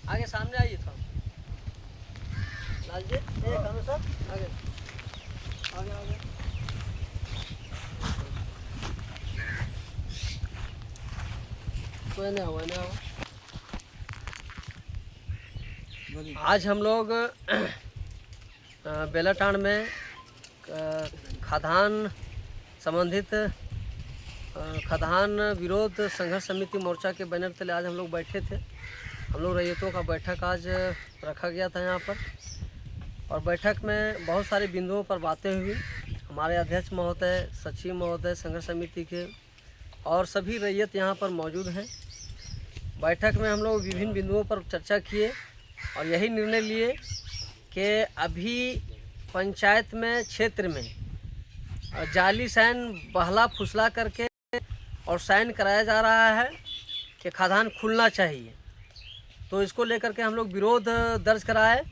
आगे सामने आइए थोड़ा। लाल जी एक हम सब आगे आगे आगे। कोई नहीं हुआ नहीं हुआ। आज हम लोग बेलाटांड में खदान संबंधित खदान विरोध संघर्ष समिति मोर्चा के बैनर तले आज हम लोग बैठे थे। हम लोग रैयतों का बैठक आज रखा गया था यहाँ पर, और बैठक में बहुत सारे बिंदुओं पर बातें हुई। हमारे अध्यक्ष महोदय, सचिव महोदय संघर्ष समिति के और सभी रैयत यहाँ पर मौजूद हैं। बैठक में हम लोग विभिन्न बिंदुओं पर चर्चा किए और यही निर्णय लिए कि अभी पंचायत में क्षेत्र में जाली साइन बहला फुसला करके और साइन कराया जा रहा है कि खदान खुलना चाहिए। तो इसको लेकर के हम लोग विरोध दर्ज कराए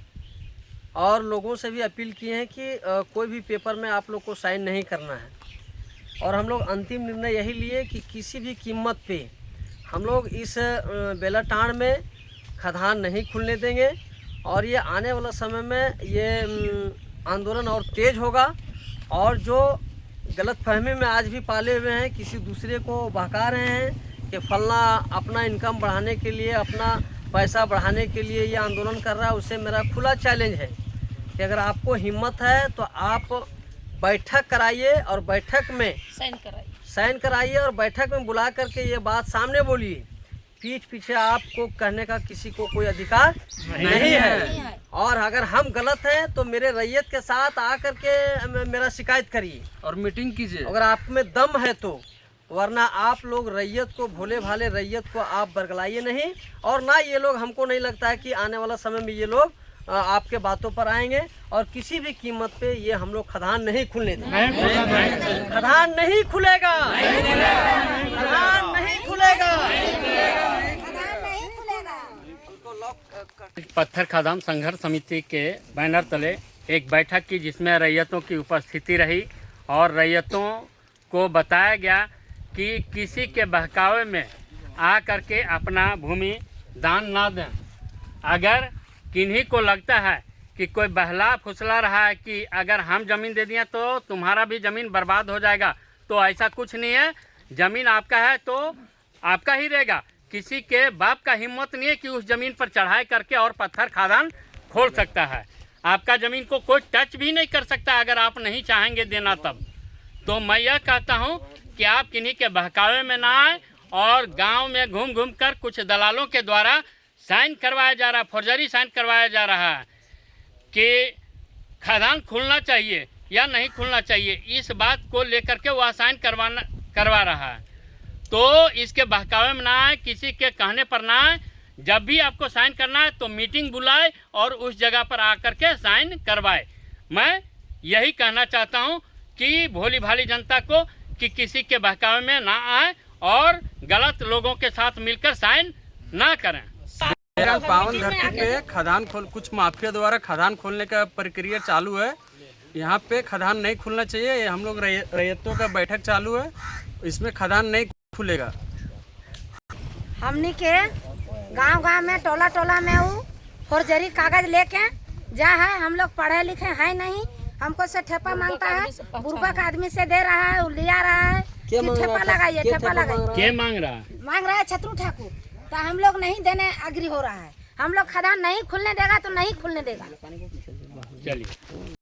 और लोगों से भी अपील किए हैं कि कोई भी पेपर में आप लोग को साइन नहीं करना है। और हम लोग अंतिम निर्णय यही लिए कि किसी भी कीमत पे हम लोग इस बेलाटांड में खदान नहीं खुलने देंगे, और ये आने वाला समय में ये आंदोलन और तेज होगा। और जो गलतफहमी में आज भी पाले हुए हैं, किसी दूसरे को बहका रहे हैं कि फलना अपना इनकम बढ़ाने के लिए, अपना पैसा बढ़ाने के लिए ये आंदोलन कर रहा है, उससे मेरा खुला चैलेंज है कि अगर आपको हिम्मत है तो आप बैठक कराइए और बैठक में साइन कराइए और बैठक में बुला करके ये बात सामने बोलिए। पीठ पीछे आपको कहने का किसी को कोई अधिकार नहीं है। और अगर हम गलत हैं तो मेरे रैयत के साथ आकर के मेरा शिकायत करिए और मीटिंग कीजिए अगर आप में दम है तो, वरना आप लोग रैयत को, भोले भाले रैयत को आप बरगलाइए नहीं। और ना ये लोग, हमको नहीं लगता है कि आने वाला समय में ये लोग आपके बातों पर आएंगे। और किसी भी कीमत पे ये हम लोग खदान नहीं खुलने देंगे। खदान नहीं खुलेगा, खदान नहीं खुलेगा। पत्थर खदान संघर्ष समिति के बैनर तले एक बैठक की, जिसमें रैयतों की उपस्थिति रही और रैयतों को बताया गया कि किसी के बहकावे में आ करके अपना भूमि दान ना दें। अगर किन्हीं को लगता है कि कोई बहला फुसला रहा है कि अगर हम ज़मीन दे दिए तो तुम्हारा भी ज़मीन बर्बाद हो जाएगा, तो ऐसा कुछ नहीं है। ज़मीन आपका है तो आपका ही रहेगा। किसी के बाप का हिम्मत नहीं है कि उस ज़मीन पर चढ़ाई करके और पत्थर खदान खोल सकता है। आपका ज़मीन को कोई टच भी नहीं कर सकता अगर आप नहीं चाहेंगे देना तब। तो मैं यह कहता हूँ कि आप किन्हीं के बहकावे में ना आए और गांव में घूम घूम कर कुछ दलालों के द्वारा साइन करवाया जा रहा है, फौर्जरी साइन करवाया जा रहा है कि खदान खुलना चाहिए या नहीं खुलना चाहिए। इस बात को लेकर के वह साइन करवा रहा है। तो इसके बहकावे में ना आए, किसी के कहने पर ना आए। जब भी आपको साइन करना है तो मीटिंग बुलाए और उस जगह पर आकर के साइन करवाए। मैं यही कहना चाहता हूं कि भोली भाली जनता को कि किसी के बहकावे में ना आए और गलत लोगों के साथ मिलकर साइन ना करें। पावन धरती पे खदान कुछ माफिया द्वारा खदान खोलने का प्रक्रिया चालू है। यहाँ पे खदान नहीं खुलना चाहिए। हम लोग रैयतों का बैठक चालू है, इसमें खदान नहीं खुलेगा। हमनी के गांव में, टोला टोला में वो फौर्जरी कागज लेके जा है। हम लोग पढ़े लिखे हैं नहीं, हमको से ठेपा मांगता है, बुर्बक आदमी से दे रहा है, लिया रहा है कि ठेपा लगाइए, ठेपा लगाइए। क्या मांग रहा है छत्रु ठाकुर। तो हम लोग नहीं देने अग्री हो रहा है। हम लोग खदान नहीं खुलने देगा तो नहीं खुलने देगा। चलिए।